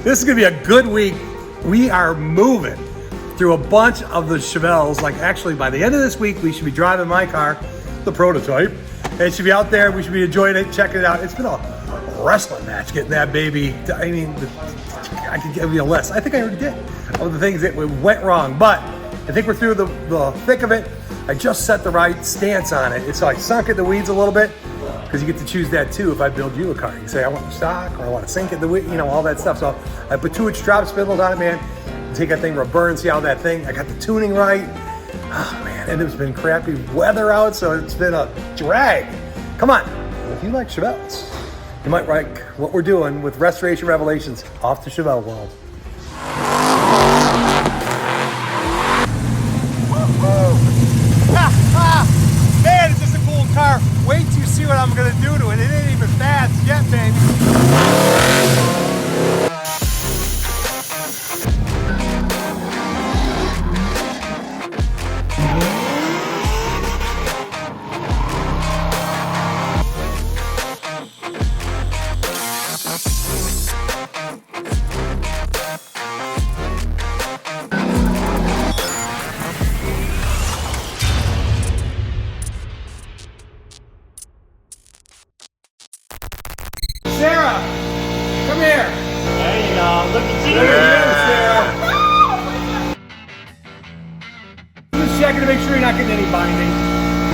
This is gonna be a good week. We are moving through a bunch of the Chevelles. Like actually by the end of this week, we should be driving my car, the prototype. It should be out there. We should be enjoying it, checking it out. It's been a wrestling match getting that baby. I mean, I could give you a list. I think I already did of the things that went wrong, but I think we're through the thick of it. I just set the right stance on it. So I sunk in the weeds a little bit, because you get to choose that too. If I build you a car, you say I want stock or I want to sink it the weed, you know, all that stuff. So I put 2-inch drop spindles on it, man. Take that thing for a burn, see how that thing. I got the tuning right. Oh man, and it's been crappy weather out, so it's been a drag. Come on, if you like Chevelles, you might like what we're doing with Restoration Revelations off the Chevelle world. Man, it's just a cool car. Wait till you see what I'm gonna do to it. It ain't even fast yet, baby. Sarah, come here. There you go. Look at you. Sarah. Just checking to make sure you're not getting any binding.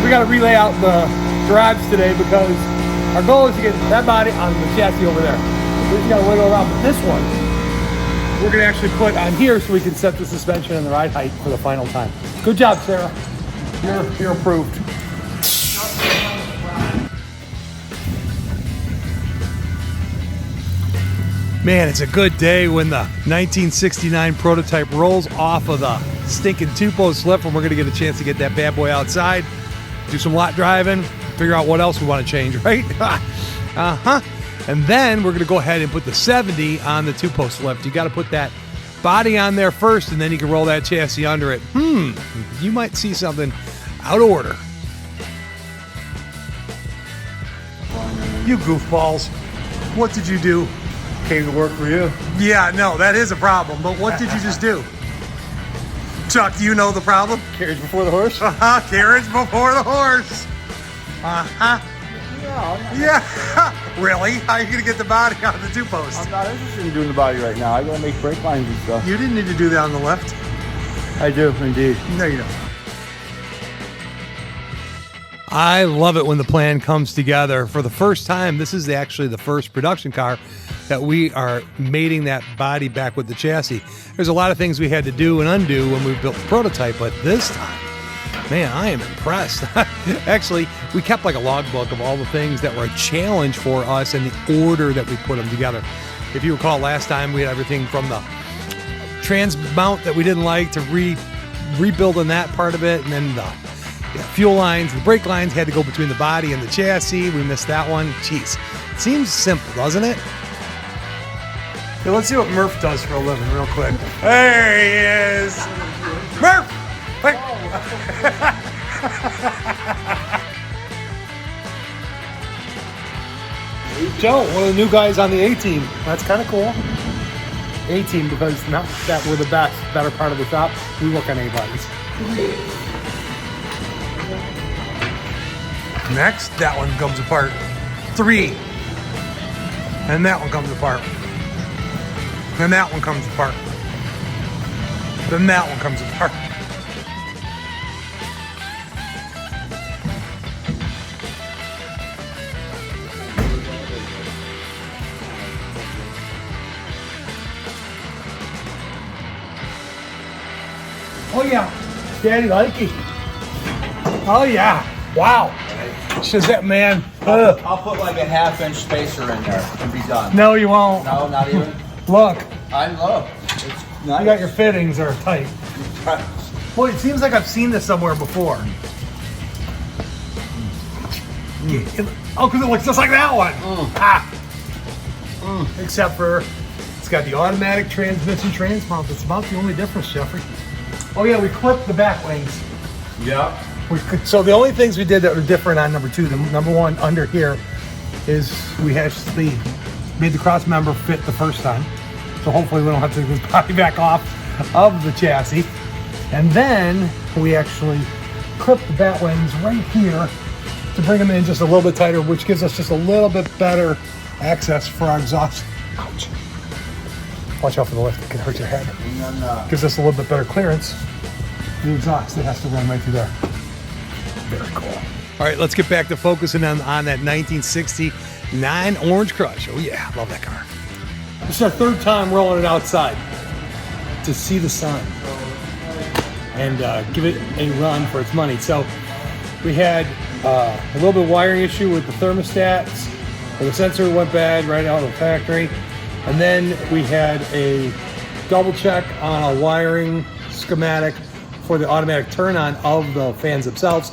We got to relay out the garage today because our goal is to get that body on the chassis over there. We just got to wiggle around. But this one, we're going to actually put on here so we can set the suspension and the ride height for the final time. Good job, Sarah. You're approved. Man, it's a good day when the 1969 prototype rolls off of the stinking two-post lift, and we're going to get a chance to get that bad boy outside, do some lot driving, figure out what else we want to change, right? And then we're going to go ahead and put the 70 on the two-post lift. You got to put that body on there first, and then you can roll that chassis under it. You might see something out of order. You goofballs. What did you do? Came to work for you. Yeah, no, that is a problem. But what did you just do? Chuck, do you know the problem? Carriage before the horse? Carriage before the horse. No, Yeah. Really? How are you going to get the body on the two-post? I'm not interested in doing the body right now. I gotta make brake lines and stuff. You didn't need to do that on the left. I do, indeed. No, you don't. I love it when the plan comes together. For the first time, this is actually the first production car that we are mating that body back with the chassis. There's a lot of things we had to do and undo when we built the prototype, but this time, man, I am impressed. Actually, we kept like a logbook of all the things that were a challenge for us and the order that we put them together. If you recall last time, we had everything from the trans mount that we didn't like to rebuilding that part of it, and then the fuel lines, the brake lines had to go between the body and the chassis. We missed that one. Jeez, it seems simple, doesn't it? Okay, let's see what Murph does for a living real quick. There he is. Murph! Wait. Joe, one of the new guys on the A-team. That's kind of cool. A-team, because not that we're the better part of the shop. We work on A-bodies. Next, that one comes apart. 3. And that one comes apart. Then that one comes apart. Then that one comes apart. Oh yeah, Daddy likey. Oh yeah, wow. Shazette, man. I'll put like a half-inch spacer in there and be done. No, you won't. No, not even. Look. I look. It's nice. You got your fittings are tight. Boy, it seems like I've seen this somewhere before. Oh, because it looks just like that one. Except for it's got the automatic transmission transmount. That's about the only difference, Jeffrey. Oh yeah, we clipped the back wings. Yeah. So the only things we did that were different on number 2, the number 1 under here, is we actually made the cross member fit the first time. So hopefully we don't have to take this body back off of the chassis. And then we actually clip the bat wings right here to bring them in just a little bit tighter, which gives us just a little bit better access for our exhaust. Ouch. Watch out for the lift, it can hurt your head. And then, Gives us a little bit better clearance. The exhaust, it has to run right through there. Very cool. All right, let's get back to focusing on that 1969 Orange Crush. Oh yeah, love that car. This is our third time rolling it outside to see the sun and give it a run for its money. So we had a little bit of wiring issue with the thermostats, where the sensor went bad right out of the factory. And then we had a double check on a wiring schematic for the automatic turn on of the fans themselves.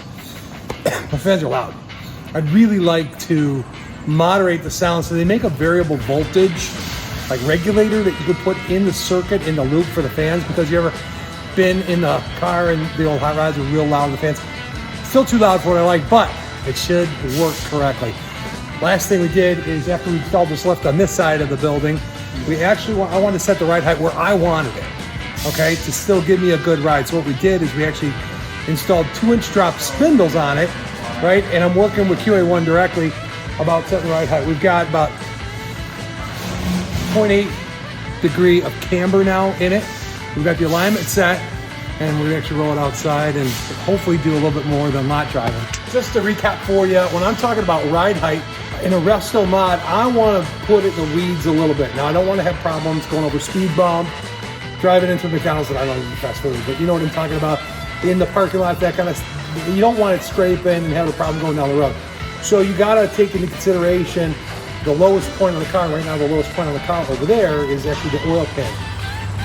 The fans are loud. I'd really like to moderate the sound, so they make a variable voltage like regulator that you could put in the circuit in the loop for the fans, because you ever been in the car and the old hot rods are real loud, the fans. Still too loud for what I like, but it should work correctly. Last thing we did is, after we installed this lift on this side of the building, I wanted to set the ride height where I wanted it, okay, to still give me a good ride. So what we did is we actually installed 2-inch drop spindles on it, right? And I'm working with QA1 directly about setting the ride height. We've got about 0.8 degree of camber now in it. We've got the alignment set, and we're gonna actually roll it outside and hopefully do a little bit more than lot driving. Just to recap for you, when I'm talking about ride height, in a resto mod, I want to put it in the weeds a little bit. Now, I don't want to have problems going over speed bump, driving into McDonald's, and I don't eat fast food, but you know what I'm talking about, in the parking lot, that kind of, you don't want it scraping and have a problem going down the road. So you got to take into consideration the lowest point on the car. Right now, the lowest point on the car over there is actually the oil pan.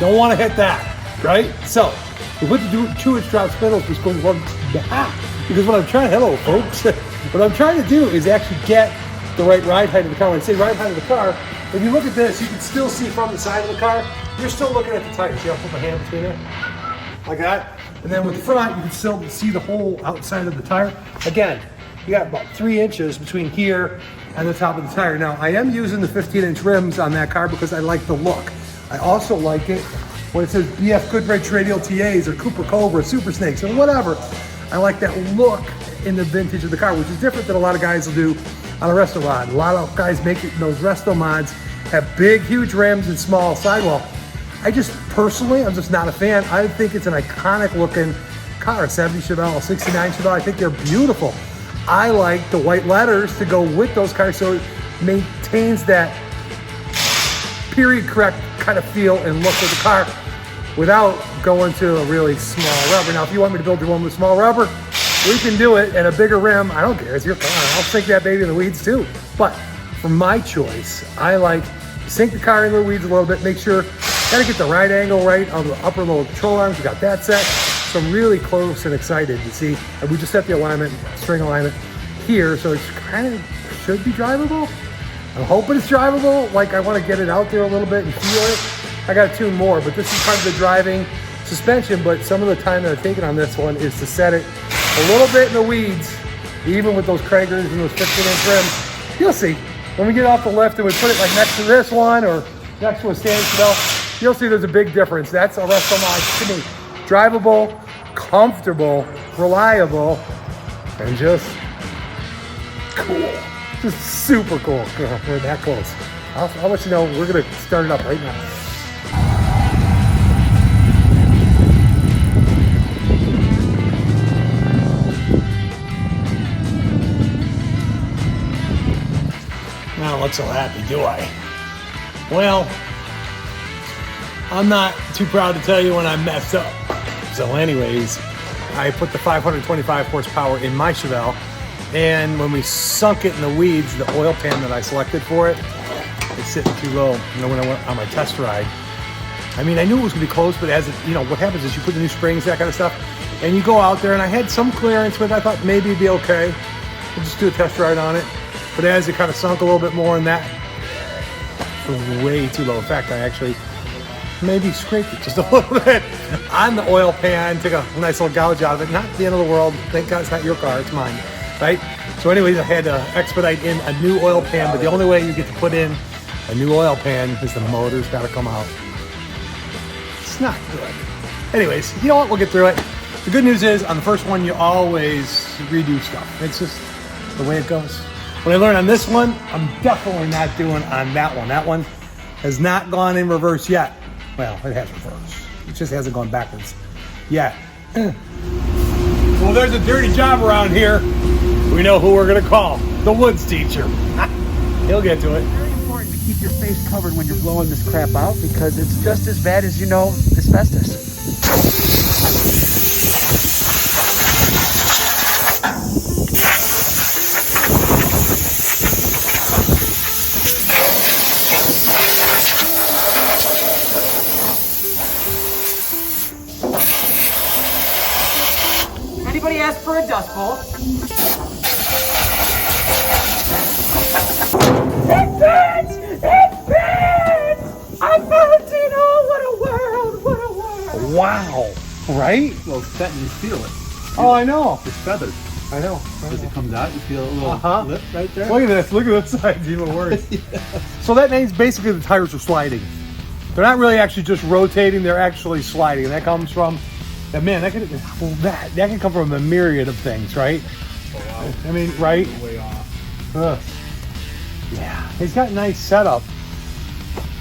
Don't want to hit that, right? So we put the 2-inch drop spindles because what I'm trying, hello folks, what I'm trying to do is actually get the right ride height of the car. When I say ride height of the car, if you look at this, you can still see from the side of the car, you're still looking at the tires. See, I'll put my hand between there, like that. And then with the front, you can still see the whole outside of the tire. Again, you got about 3 inches between here and the top of the tire. Now, I am using the 15-inch rims on that car because I like the look. I also like it when it says BF Goodrich Radial TAs or Cooper Cobra, Super Snakes, or whatever. I like that look in the vintage of the car, which is different than a lot of guys will do on a resto mod. A lot of guys making those resto mods have big, huge rims and small sidewall. I'm just not a fan. I think it's an iconic looking car, a 70 Chevelle, 69 Chevelle. I think they're beautiful. I like the white letters to go with those cars, so it maintains that period correct kind of feel and look of the car without going to a really small rubber. Now, if you want me to build your one with small rubber, we can do it, and a bigger rim, I don't care, it's your car. I'll sink that baby in the weeds too. But for my choice, I like to sink the car in the weeds a little bit, make sure, gotta get the right angle right on the upper lower control arms. We got that set. So I'm really close and excited to see. And we just set the alignment, string alignment here, so it kind of should be drivable. I'm hoping it's drivable. Like, I want to get it out there a little bit and feel it. I got to tune more, but this is part of the driving suspension. But some of the time that I've taken on this one is to set it a little bit in the weeds, even with those Kragers and those 15-inch rims. You'll see. When we get off the lift and we put it like next to this one or next to a standard Chevelle, you'll see there's a big difference. That's a resto mod to me. Drivable, comfortable, reliable, and just cool. Just super cool. We're that close. I'll let you know. We're going to start it up right now. I don't look so happy, do I? Well, I'm not too proud to tell you when I messed up. So anyways, I put the 525 horsepower in my Chevelle, and when we sunk it in the weeds, the oil pan that I selected for it, it's sitting too low. You know, when I went on my test ride, I mean, I knew it was gonna be close, but as it, you know, what happens is you put the new springs, that kind of stuff, and you go out there, and I had some clearance with it. I thought maybe it'd be okay. We'll just do a test ride on it. But as it kind of sunk a little bit more, and that was way too low. In fact, I actually maybe scraped it just a little bit on the oil pan, took a nice little gouge out of it. Not the end of the world. Thank God it's not your car, it's mine, right? So anyways, I had to expedite in a new oil pan, but the only way you get to put in a new oil pan because the motor's got to come out. It's not good. Anyways, you know what? We'll get through it. The good news is on the first one, you always redo stuff. It's just the way it goes. What I learned on this one, I'm definitely not doing on that one. That one has not gone in reverse yet. Well, it has reversed. It just hasn't gone backwards yet. Well, there's a dirty job around here. We know who we're going to call. The woods teacher. He'll get to it. Very important to keep your face covered when you're blowing this crap out because it's just as bad as, asbestos. Anybody ask for a dust bowl? It burns! It burns! I'm melting! Oh, what a world! What a world! Wow. Right? Well, it's that and you feel it. Oh, I know. It's feathered. I know. As it comes out, you feel a little lip right there. Look at this. Look at this side. It's even worse. So that means basically the tires are sliding. They're not really actually just rotating. They're actually sliding. And that comes from, man, that can come from a myriad of things, right? Oh, wow. I mean, right? Way off. Yeah. He's got a nice setup,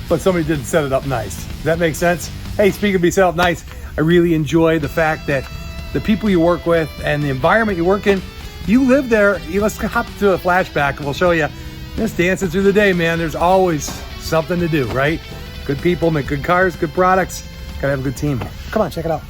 but somebody didn't set it up nice. Does that make sense? Hey, speaking of being set up nice, I really enjoy the fact that the people you work with and the environment you work in, you live there. Let's hop to a flashback and we'll show you. Just dancing through the day, man. There's always something to do, right? Good people make good cars, good products. Gotta have a good team. Come on, check it out.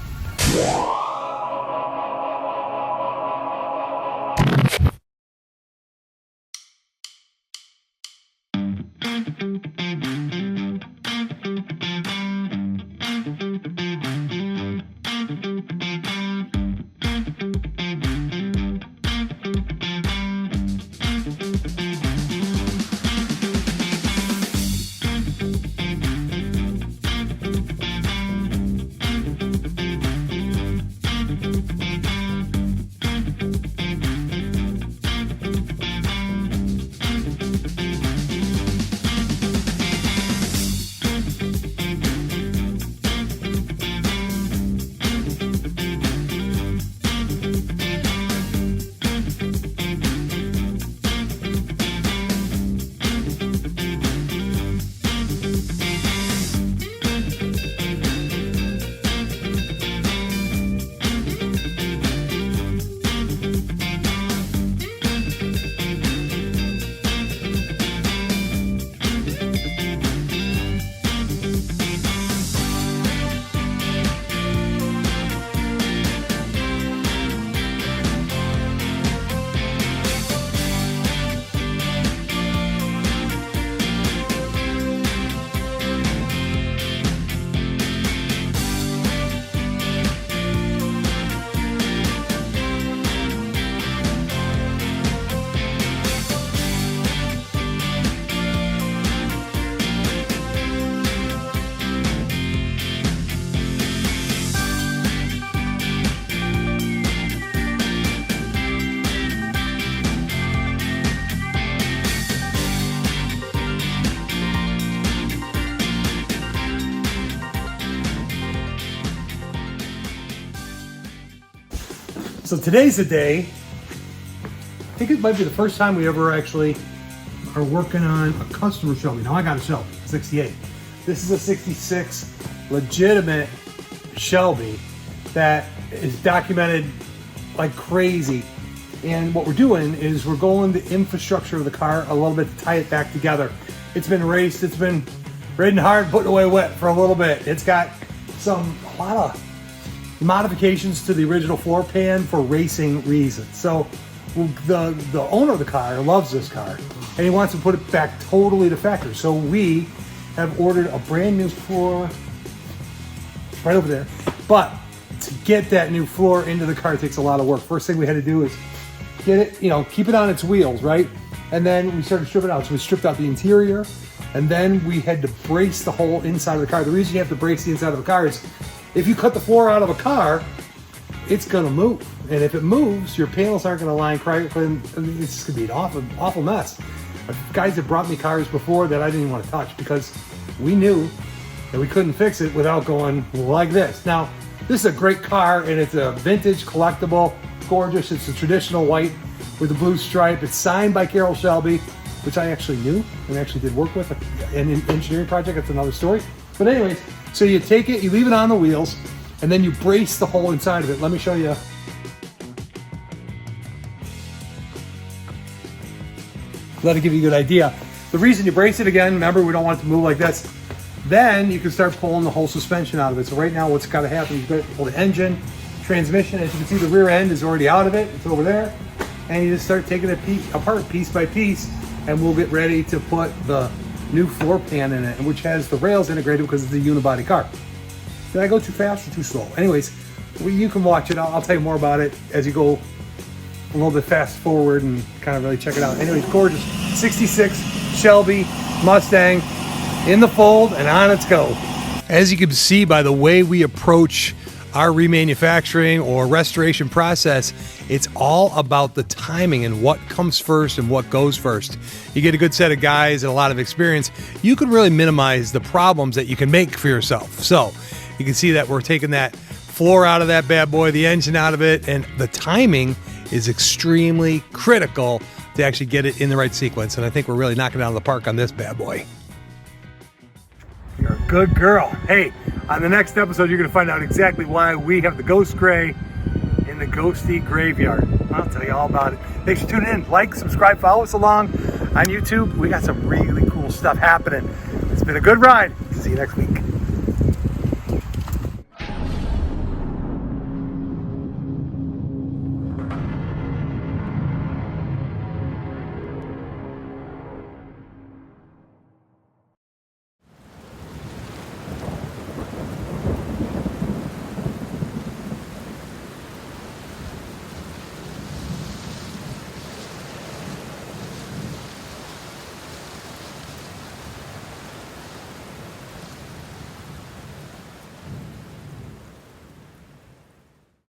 So today's the day. I think it might be the first time we ever actually are working on a customer Shelby. Now I got a Shelby, 68. This is a 66 legitimate Shelby that is documented like crazy. And what we're doing is we're going the infrastructure of the car a little bit to tie it back together. It's been raced, it's been ridden hard, putting away wet for a little bit. It's got a lot of modifications to the original floor pan for racing reasons. So the owner of the car loves this car and he wants to put it back totally to factory. So we have ordered a brand new floor right over there. But to get that new floor into the car takes a lot of work. First thing we had to do is get it, keep it on its wheels, right? And then we started stripping it out. So we stripped out the interior and then we had to brace the whole inside of the car. The reason you have to brace the inside of the car is if you cut the floor out of a car, it's gonna move. And if it moves, your panels aren't gonna line correctly, and it's just gonna be an awful mess. guys that brought me cars before that I didn't even want to touch because we knew that we couldn't fix it without going like this. Now, this is a great car and it's a vintage collectible, gorgeous. It's a traditional white with a blue stripe. It's signed by Carol Shelby, which I actually knew and actually did work with in an engineering project. That's another story. But anyways, so you take it, you leave it on the wheels, and then you brace the whole inside of it. Let me show you. That'll give you a good idea. The reason you brace it again, remember, we don't want it to move like this. Then you can start pulling the whole suspension out of it. So right now what's got to happen, you've got to pull the engine, transmission. As you can see, the rear end is already out of it. It's over there. And you just start taking it apart piece by piece, and we'll get ready to put the new floor pan in it, which has the rails integrated because it's a unibody car. Did I go too fast or too slow? Anyways, you can watch it. I'll tell you more about it as you go a little bit fast forward and kind of really check it out. Anyways, gorgeous 66 Shelby Mustang in the fold and on its go. As you can see by the way we approach our remanufacturing or restoration process, it's all about the timing and what comes first and what goes first. You get a good set of guys and a lot of experience, you can really minimize the problems that you can make for yourself. So you can see that we're taking that floor out of that bad boy, the engine out of it, and the timing is extremely critical to actually get it in the right sequence. And I think we're really knocking it out of the park on this bad boy. You're a good girl. Hey, on the next episode, you're going to find out exactly why we have the ghost gray in the ghosty graveyard. I'll tell you all about it. Thanks for tuning in. Like, subscribe, follow us along on YouTube. We got some really cool stuff happening. It's been a good ride. See you next week.